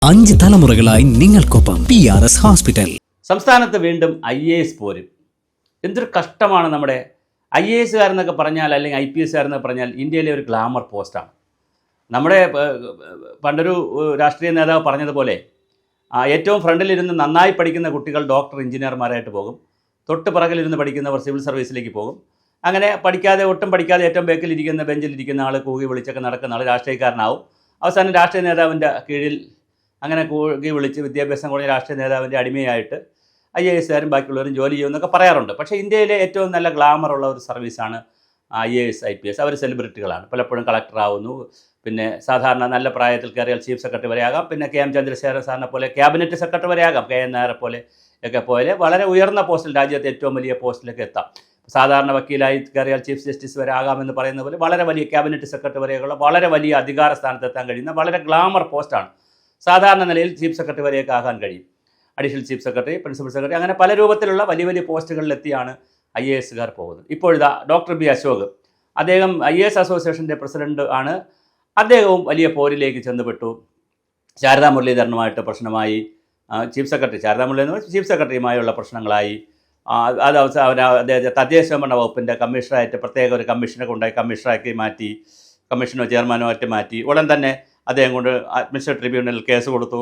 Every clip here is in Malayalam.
5 തലമുറകളായി നിങ്ങൾക്കൊപ്പം PRS ഹോസ്പിറ്റൽ. സംസ്ഥാനത്ത് വീണ്ടും IAS പോരും. എന്തൊരു കഷ്ടമാണ് നമ്മുടെ IAS കാരെന്നൊക്കെ പറഞ്ഞാൽ, അല്ലെങ്കിൽ IPS കാരെന്നൊക്കെ പറഞ്ഞാൽ ഇന്ത്യയിലെ ഒരു ഗ്ലാമർ പോസ്റ്റാണ്. നമ്മുടെ പണ്ടൊരു രാഷ്ട്രീയ നേതാവ് പറഞ്ഞതുപോലെ ഏറ്റവും ഫ്രണ്ടിലിരുന്ന് നന്നായി പഠിക്കുന്ന കുട്ടികൾ ഡോക്ടർ, എഞ്ചിനീയർമാരായിട്ട് പോകും. തൊട്ട് പിറകിലിരുന്ന് പഠിക്കുന്നവർ സിവിൽ സർവീസിലേക്ക് പോകും. അങ്ങനെ ഒട്ടും പഠിക്കാതെ ഏറ്റവും ബേക്കിലിരിക്കുന്ന, ബെഞ്ചിലിരിക്കുന്ന ആൾ കൂകി വിളിച്ചൊക്കെ നടക്കുന്ന ആൾ രാഷ്ട്രീയക്കാരനാവും. അവസാനം രാഷ്ട്രീയ നേതാവിൻ്റെ കീഴിൽ അങ്ങനെ കൂകി വിളിച്ച് വിദ്യാഭ്യാസം കുറഞ്ഞ രാഷ്ട്രീയ നേതാവിൻ്റെ അടിമയായിട്ട് IAS കാരും ബാക്കിയുള്ളവരും ജോലി ചെയ്യുമെന്നൊക്കെ പറയാറുണ്ട്. പക്ഷേ ഇന്ത്യയിലെ ഏറ്റവും നല്ല ഗ്ലാമറുള്ള ഒരു സർവീസാണ് IAS IPS. അവർ സെലിബ്രിറ്റികളാണ്. പലപ്പോഴും കളക്ടറാവുന്നു, പിന്നെ സാധാരണ നല്ല പ്രായത്തിൽ കയറിയാൽ ചീഫ് സെക്രട്ടറി വരെയാകാം, പിന്നെ KM ചന്ദ്രശേഖരൻ സാറിനെ പോലെ ക്യാബിനറ്റ് സെക്രട്ടറി വരെയാകാം, KN നായരെ പോലെ വളരെ ഉയർന്ന പോസ്റ്റിൽ, രാജ്യത്തെ ഏറ്റവും വലിയ പോസ്റ്റിലേക്ക് എത്താം. സാധാരണ വക്കീലായി കയറിയാൽ ചീഫ് ജസ്റ്റിസ് വരെ ആകാമെന്ന് പറയുന്ന പോലെ വളരെ വലിയ ക്യാബിനറ്റ് സെക്രട്ടറി വരെയുള്ള വളരെ വലിയ അധികാര സ്ഥാനത്തെത്താൻ കഴിയുന്ന വളരെ ഗ്ലാമർ പോസ്റ്റാണ്. സാധാരണ നിലയിൽ ചീഫ് സെക്രട്ടറി വരെയൊക്കെ ആകാൻ കഴിയും. Additional chief secretary, principal secretary, അങ്ങനെ പല രൂപത്തിലുള്ള വലിയ വലിയ പോസ്റ്റുകളിലെത്തിയാണ് IAS കാർ പോകുന്നത്. ഇപ്പോഴിതാ ഡോക്ടർ B അശോക്, അദ്ദേഹം IAS അസോസിയേഷൻ്റെ പ്രസിഡന്റ് ആണ്. അദ്ദേഹവും വലിയ പോരിലേക്ക് ചെന്നുപെട്ടു. ശാരദാ മുരളീധരനുമായിട്ട് പ്രശ്നമായി. Chief secretary Sharada Muraleedharan chief സെക്രട്ടറിയുമായുള്ള പ്രശ്നങ്ങളായി. അത് അദ്ദേഹത്തെ തദ്ദേശഭരണ വകുപ്പിൻ്റെ കമ്മീഷണറായിട്ട് പ്രത്യേക ഒരു കമ്മീഷനെ കൊണ്ടായി കമ്മീഷണറാക്കി മാറ്റി, കമ്മീഷനോ ചെയർമാനുമായിട്ട് മാറ്റി. ഉടൻ തന്നെ അദ്ദേഹം കൊണ്ട് അഡ്മിനിസ്ട്രേറ്റീവ് ട്രിബ്യൂണലിൽ കേസ് കൊടുത്തു,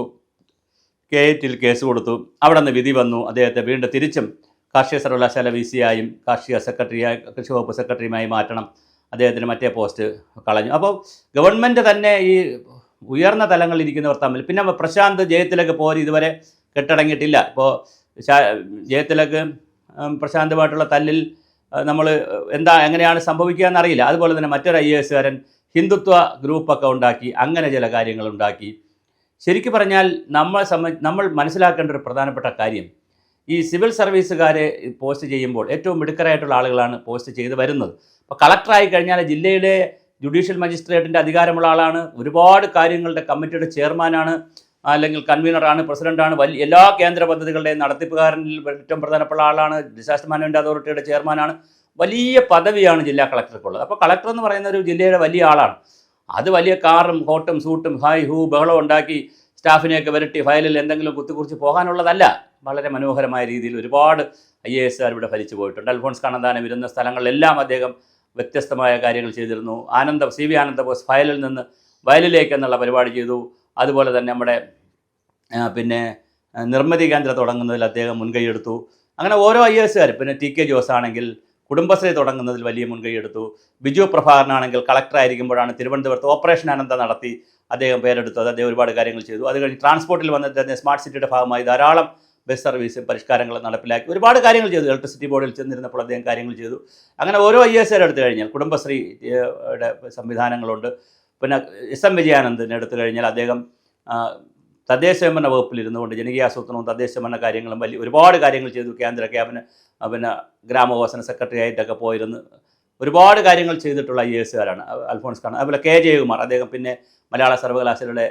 KIT കേസ് കൊടുത്തു. അവിടെ നിന്ന് വിധി വന്നു. അദ്ദേഹത്തെ വീണ്ടും തിരിച്ചും കാർഷിക സർവകലാശാല VC ആയും കാർഷിക സെക്രട്ടറിയായി, കൃഷി വകുപ്പ് സെക്രട്ടറിയുമായി മാറ്റണം. അദ്ദേഹത്തിന് മറ്റേ പോസ്റ്റ് കളഞ്ഞു. അപ്പോൾ ഗവൺമെൻറ് തന്നെ ഈ ഉയർന്ന തലങ്ങളിൽ ഇരിക്കുന്നവർ തമ്മിൽ, പിന്നെ പ്രശാന്ത് ജയത്തിലൊക്കെ പോരി ഇതുവരെ കെട്ടടങ്ങിയിട്ടില്ല. ഇപ്പോൾ ജയത്തിലൊക്കെ പ്രശാന്തുമായിട്ടുള്ള തല്ലിൽ നമ്മൾ എങ്ങനെയാണ് സംഭവിക്കുക എന്നറിയില്ല. അതുപോലെ തന്നെ മറ്റൊരു IAS കാരൻ ഹിന്ദുത്വ ഗ്രൂപ്പൊക്കെ ഉണ്ടാക്കി, അങ്ങനെ ചില കാര്യങ്ങളുണ്ടാക്കി. ശരിക്കും പറഞ്ഞാൽ നമ്മൾ മനസ്സിലാക്കേണ്ട ഒരു പ്രധാനപ്പെട്ട കാര്യം, ഈ സിവിൽ സർവീസുകാരെ പോസ്റ്റ് ചെയ്യുമ്പോൾ ഏറ്റവും മിടുക്കരായിട്ടുള്ള ആളുകളാണ് പോസ്റ്റ് ചെയ്ത് വരുന്നത്. അപ്പോൾ കളക്ടറായി കഴിഞ്ഞാൽ ജില്ലയിലെ ജുഡീഷ്യൽ മജിസ്ട്രേറ്റിൻ്റെ അധികാരമുള്ള ആളാണ്, ഒരുപാട് കാര്യങ്ങളുടെ കമ്മിറ്റിയുടെ ചെയർമാനാണ്, അല്ലെങ്കിൽ കൺവീനറാണ്, പ്രസിഡൻ്റാണ്, എല്ലാ കേന്ദ്ര പദ്ധതികളുടെയും നടത്തിപ്പുകാരനിൽ ഏറ്റവും പ്രധാനപ്പെട്ട ആളാണ്, ഡിസാസ്റ്റർ മാനേജ്മെൻറ്റ് അതോറിറ്റിയുടെ ചെയർമാനാണ്. വലിയ പദവിയാണ് ജില്ലാ കളക്ടർക്കുള്ളത്. അപ്പോൾ കളക്ടർ എന്ന് പറയുന്ന ഒരു ജില്ലയുടെ വലിയ ആളാണ്. അത് വലിയ കാറും കോട്ടും സൂട്ടും ഹായ് ഹൂ ബഹളം ഉണ്ടാക്കി സ്റ്റാഫിനെയൊക്കെ വരട്ടി ഫയലിൽ എന്തെങ്കിലും കുത്തിക്കുറിച്ച് പോകാനുള്ളതല്ല. വളരെ മനോഹരമായ രീതിയിൽ ഒരുപാട് IAS കാർ ഇവിടെ ഭരിച്ചു പോയിട്ടുണ്ട്. അൽഫോൺസ് കണ്ണന്താനം ഇരുന്ന സ്ഥലങ്ങളിലെല്ലാം അദ്ദേഹം വ്യത്യസ്തമായ കാര്യങ്ങൾ ചെയ്തിരുന്നു. CV ആനന്ദബോസ് ഫയലിൽ നിന്ന് വയലിലേക്ക് എന്നുള്ള പരിപാടി ചെയ്തു. അതുപോലെ തന്നെ നമ്മുടെ നിർമ്മിതി കേന്ദ്രം തുടങ്ങുന്നതിൽ അദ്ദേഹം മുൻകൈയെടുത്തു. അങ്ങനെ ഓരോ IAS കാരും, പിന്നെ TK ജോസ് ആണെങ്കിൽ കുടുംബശ്രീ തുടങ്ങുന്നതിൽ വലിയ മുൻകൈയെടുത്തു. ബിജു പ്രഭാകരനാണെങ്കിൽ കളക്ടറായിരിക്കുമ്പോഴാണ് തിരുവനന്തപുരത്ത് ഓപ്പറേഷൻ ആനന്ദ നടത്തി അദ്ദേഹം പേരെടുത്തു. അദ്ദേഹം ഒരുപാട് കാര്യങ്ങൾ ചെയ്തു. അത് കഴിഞ്ഞ് ട്രാൻസ്പോർട്ടിൽ വന്നിട്ട് തന്നെ സ്മാർട്ട് സിറ്റിയുടെ ഭാഗമായി ധാരാളം ബസ് സർവീസും പരിഷ്കാരങ്ങൾ നടപ്പിലാക്കി, ഒരുപാട് കാര്യങ്ങൾ ചെയ്തു. ഇലക്ട്രിസിറ്റി ബോർഡിൽ ചെന്നിരുന്നപ്പോൾ അദ്ദേഹം കാര്യങ്ങൾ ചെയ്തു. അങ്ങനെ ഓരോ IAS എടുത്തു കഴിഞ്ഞാൽ കുടുംബശ്രീയുടെ സംവിധാനങ്ങളുണ്ട്. പിന്നെ SM വിജയാനന്ദനെ എടുത്തു കഴിഞ്ഞാൽ അദ്ദേഹം തദ്ദേശഭരണ വകുപ്പിലിരുന്നു കൊണ്ട് ജനകീയാസൂത്രണവും തദ്ദേശഭരണ കാര്യങ്ങളും ഒരുപാട് കാര്യങ്ങൾ ചെയ്തു. കേന്ദ്ര ക്യാബിനറ്റ് ഗ്രാമവികസന സെക്രട്ടറി ആയിട്ടൊക്കെ പോയിരുന്ന് ഒരുപാട് കാര്യങ്ങൾ ചെയ്തിട്ടുള്ള IAS കാരാണ് അൽഫോൺസ് കാണാൻ. അതുപോലെ K ജയകുമാർ, അദ്ദേഹം പിന്നെ മലയാള സർവകലാശാലയുടെ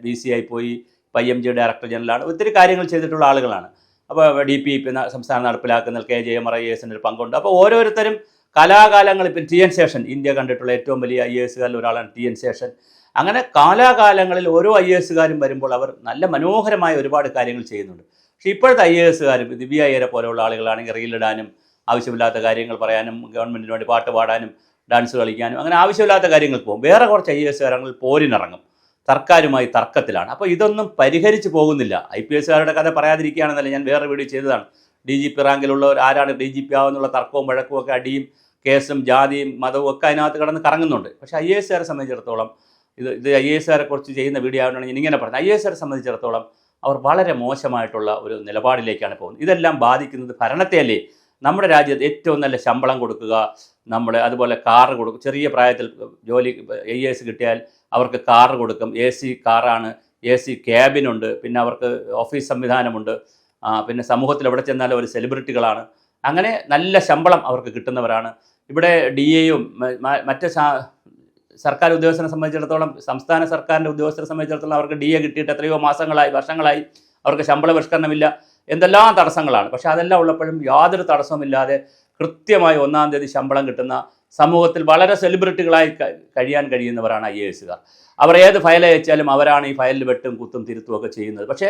VC ആയി പോയി, IMG ഡയറക്ടർ ജനറലാണ്. ഒത്തിരി കാര്യങ്ങൾ ചെയ്തിട്ടുള്ള ആളുകളാണ്. അപ്പോൾ DP സംസ്ഥാനം നടപ്പിലാക്കുന്നതിൽ K ജയകുമാർ IAS ഒരു പങ്കുണ്ട്. അപ്പോൾ ഓരോരുത്തരും കാലാകാലങ്ങളിൽ, ഇപ്പം TN ശേഷൻ, ഇന്ത്യ കണ്ടിട്ടുള്ള ഏറ്റവും വലിയ IAS കാരിൽ ഒരാളാണ് TN ശേഷൻ. അങ്ങനെ കാലാകാലങ്ങളിൽ ഓരോ IAS കാരും വരുമ്പോൾ അവർ നല്ല മനോഹരമായ ഒരുപാട് കാര്യങ്ങൾ ചെയ്യുന്നുണ്ട്. പക്ഷേ ഇപ്പോഴത്തെ IAS കാരും ദിവ്യ അയ്യരെ പോലെയുള്ള ആളുകളാണെങ്കിൽ റീലിടാനും, ആവശ്യമില്ലാത്ത കാര്യങ്ങൾ പറയാനും, ഗവൺമെൻറ്റിന് വേണ്ടി പാട്ട് പാടാനും ഡാൻസ് കളിക്കാനും, അങ്ങനെ ആവശ്യമില്ലാത്ത കാര്യങ്ങൾക്ക് പോകും. വേറെ കുറച്ച് IAS കാരങ്ങൾ പോരിനിറങ്ങും, സർക്കാരുമായി തർക്കത്തിലാണ്. അപ്പോൾ ഇതൊന്നും പരിഹരിച്ച് പോകുന്നില്ല. IPS കാരുടെ കഥ പറയാതിരിക്കുകയാണെന്നല്ല, ഞാൻ വേറെ വീഡിയോ ചെയ്തതാണ്. DGP റാങ്കിലുള്ളവർ ആരാണ് DGP ആവുന്നുള്ള തർക്കവും വഴക്കും ഒക്കെ, അടിയും കേസും ജാതിയും മതവും ഒക്കെ അതിനകത്ത് കിടന്ന് കറങ്ങുന്നുണ്ട്. പക്ഷേ IAS കാരെ സംബന്ധിച്ചിടത്തോളം ഇത് IAS കാരെ കുറിച്ച് ചെയ്യുന്ന വീഡിയോ ആയതുകൊണ്ടാണ് ഞാൻ ഇങ്ങനെ പറഞ്ഞത്. IAS കാരെ സംബന്ധിച്ചിടത്തോളം അവർ വളരെ മോശമായിട്ടുള്ള ഒരു നിലപാടിലേക്കാണ് പോകുന്നത്. ഇതെല്ലാം ബാധിക്കുന്നത് ഭരണത്തെയല്ലേ. നമ്മുടെ രാജ്യത്ത് ഏറ്റവും നല്ല ശമ്പളം കൊടുക്കുക, അതുപോലെ കാറ് കൊടുക്കും. ചെറിയ പ്രായത്തിൽ ജോലി IAS കിട്ടിയാൽ അവർക്ക് കാറ് കൊടുക്കും. AC കാറാണ്, AC ക്യാബിനുണ്ട്, പിന്നെ അവർക്ക് ഓഫീസ് സംവിധാനമുണ്ട്, പിന്നെ സമൂഹത്തിൽ എവിടെ ചെന്നാലും അവർ സെലിബ്രിറ്റികളാണ്. അങ്ങനെ നല്ല ശമ്പളം അവർക്ക് കിട്ടുന്നവരാണ്. ഇവിടെ DAയും മറ്റ് സർക്കാർ ഉദ്യോഗസ്ഥരെ സംബന്ധിച്ചിടത്തോളം, സംസ്ഥാന സർക്കാരിൻ്റെ ഉദ്യോഗസ്ഥരെ സംബന്ധിച്ചിടത്തോളം അവർക്ക് DA കിട്ടിയിട്ട് എത്രയോ മാസങ്ങളായി, വർഷങ്ങളായി അവർക്ക് ശമ്പള പരിഷ്കരണമില്ല. എന്തെല്ലാം തടസ്സങ്ങളാണ്. പക്ഷേ അതെല്ലാം ഉള്ളപ്പോഴും യാതൊരു തടസ്സവുമില്ലാതെ കൃത്യമായി 1-ാം തീയതി ശമ്പളം കിട്ടുന്ന സമൂഹത്തിൽ വളരെ സെലിബ്രിറ്റികളായി കഴിയാൻ കഴിയുന്നവരാണ് IAS-കാർ. അവർ ഏത് ഫയൽ അയച്ചാലും അവരാണ് ഈ ഫയലിൽ വെട്ടും കുത്തും തിരുത്തുമൊക്കെ ചെയ്യുന്നത്. പക്ഷേ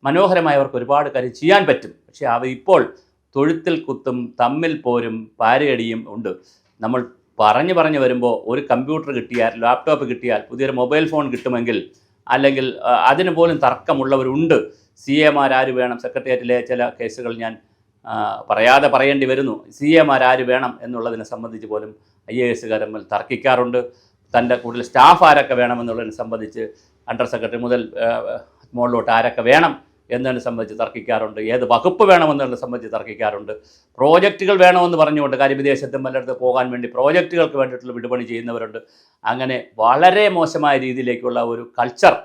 മനോഹരമായി അവർക്ക് ഒരുപാട് കാര്യം ചെയ്യാൻ പറ്റും. പക്ഷേ അവർ ഇപ്പോൾ തൊഴുത്തിൽ കുത്തും, തമ്മിൽ പോരും, പാരയടിയും ഉണ്ട്. നമ്മൾ പറഞ്ഞു വരുമ്പോൾ ഒരു കമ്പ്യൂട്ടർ കിട്ടിയാൽ, ലാപ്ടോപ്പ് കിട്ടിയാൽ, പുതിയൊരു മൊബൈൽ ഫോൺ കിട്ടുമെങ്കിൽ, അല്ലെങ്കിൽ അതിന് പോലും തർക്കമുള്ളവരുണ്ട്. CA-മാരാര് വേണം, സെക്രട്ടേറിയറ്റിലെ ചില കേസുകൾ ഞാൻ പറയാതെ പറയേണ്ടി വരുന്നു. CA-മാരാര് വേണം എന്നുള്ളതിനെ സംബന്ധിച്ച് പോലും IAS-കാർ തമ്മിൽ തർക്കിക്കാറുണ്ട്. തൻ്റെ കൂടുതൽ സ്റ്റാഫ് ആരൊക്കെ വേണമെന്നുള്ളതിനെ സംബന്ധിച്ച് അണ്ടർ സെക്രട്ടറി മുതൽ മുകളിലോട്ട് ആരൊക്കെ വേണം എന്നതിനെ സംബന്ധിച്ച് തർക്കിക്കാറുണ്ട്. ഏത് വകുപ്പ് വേണമെന്നുള്ളതിനെ സംബന്ധിച്ച് തർക്കിക്കാറുണ്ട്. പ്രോജക്റ്റുകൾ വേണമെന്ന് പറഞ്ഞുകൊണ്ട്, കാര്യം വിദേശത്തും പലയിടത്ത് പോകാൻ വേണ്ടി പ്രോജക്റ്റുകൾക്ക് വേണ്ടിയിട്ടുള്ള വിടുപണി ചെയ്യുന്നവരുണ്ട്. അങ്ങനെ വളരെ മോശമായ രീതിയിലേക്കുള്ള ഒരു കൾച്ചർ,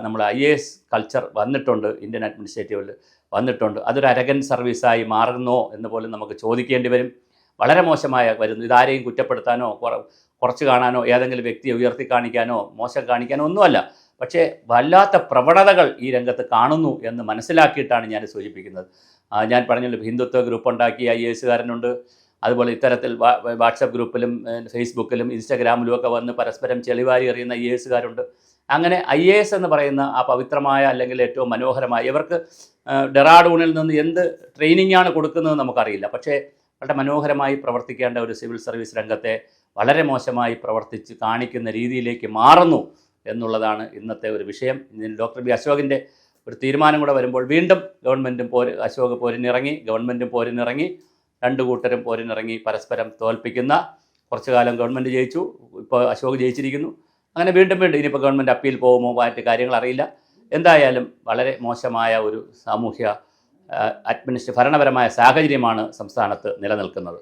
നമ്മൾ IAS കൾച്ചർ വന്നിട്ടുണ്ട്, ഇന്ത്യൻ അഡ്മിനിസ്ട്രേറ്റീവിൽ വന്നിട്ടുണ്ട്. അതൊരു അരഗൻ സർവീസായി മാറുന്നോ എന്ന് പോലും നമുക്ക് ചോദിക്കേണ്ടി വരും. വളരെ മോശമായ വരുന്നു. ഇതാരെയും കുറ്റപ്പെടുത്താനോ കുറച്ച് കാണാനോ ഏതെങ്കിലും വ്യക്തിയെ ഉയർത്തി കാണിക്കാനോ മോശം കാണിക്കാനോ ഒന്നുമല്ല. പക്ഷേ വല്ലാത്ത പ്രവണതകൾ ഈ രംഗത്ത് കാണുന്നു എന്ന് മനസ്സിലാക്കിയിട്ടാണ് ഞാൻ സൂചിപ്പിക്കുന്നത്. ഞാൻ പറഞ്ഞല്ലോ, ഹിന്ദുത്വ ഗ്രൂപ്പ് ഉണ്ടാക്കിയ IAS-കാരനുണ്ട്. അതുപോലെ ഇത്തരത്തിൽ വാട്സപ്പ് ഗ്രൂപ്പിലും ഫേസ്ബുക്കിലും ഇൻസ്റ്റാഗ്രാമിലും ഒക്കെ വന്ന് പരസ്പരം ചെളിവാരി എറിയുന്ന IAS-കാരുണ്ട്. അങ്ങനെ IAS എന്ന് പറയുന്ന ആ പവിത്രമായ, അല്ലെങ്കിൽ ഏറ്റവും മനോഹരമായ, ഇവർക്ക് ഡെറാഡൂണിൽ നിന്ന് എന്ത് ട്രെയിനിങ്ങാണ് കൊടുക്കുന്നത് നമുക്കറിയില്ല. പക്ഷേ വളരെ മനോഹരമായി പ്രവർത്തിക്കേണ്ട ഒരു സിവിൽ സർവീസ് രംഗത്തെ വളരെ മോശമായി പ്രവർത്തിച്ച് കാണിക്കുന്ന രീതിയിലേക്ക് മാറുന്നു എന്നുള്ളതാണ് ഇന്നത്തെ ഒരു വിഷയം. ഡോക്ടർ ബി അശോകിൻ്റെ ഒരു തീരുമാനം കൂടെ വരുമ്പോൾ വീണ്ടും ഗവൺമെൻറ്റും അശോക് പോരിനിറങ്ങി, ഗവൺമെൻറ്റും പോരിനിറങ്ങി, രണ്ടു കൂട്ടരും പോരിനിറങ്ങി പരസ്പരം തോൽപ്പിക്കുന്ന, കുറച്ചു കാലം ഗവൺമെൻറ് ജയിച്ചു, ഇപ്പോൾ അശോക് ജയിച്ചിരിക്കുന്നു. അങ്ങനെ വീണ്ടും ഇനിയിപ്പോൾ ഗവൺമെൻറ് അപ്പീൽ പോകുമോ, മറ്റ് കാര്യങ്ങൾ അറിയില്ല. എന്തായാലും വളരെ മോശമായ ഒരു സാമൂഹ്യ ഭരണപരമായ സാഹചര്യമാണ് സംസ്ഥാനത്ത് നിലനിൽക്കുന്നത്.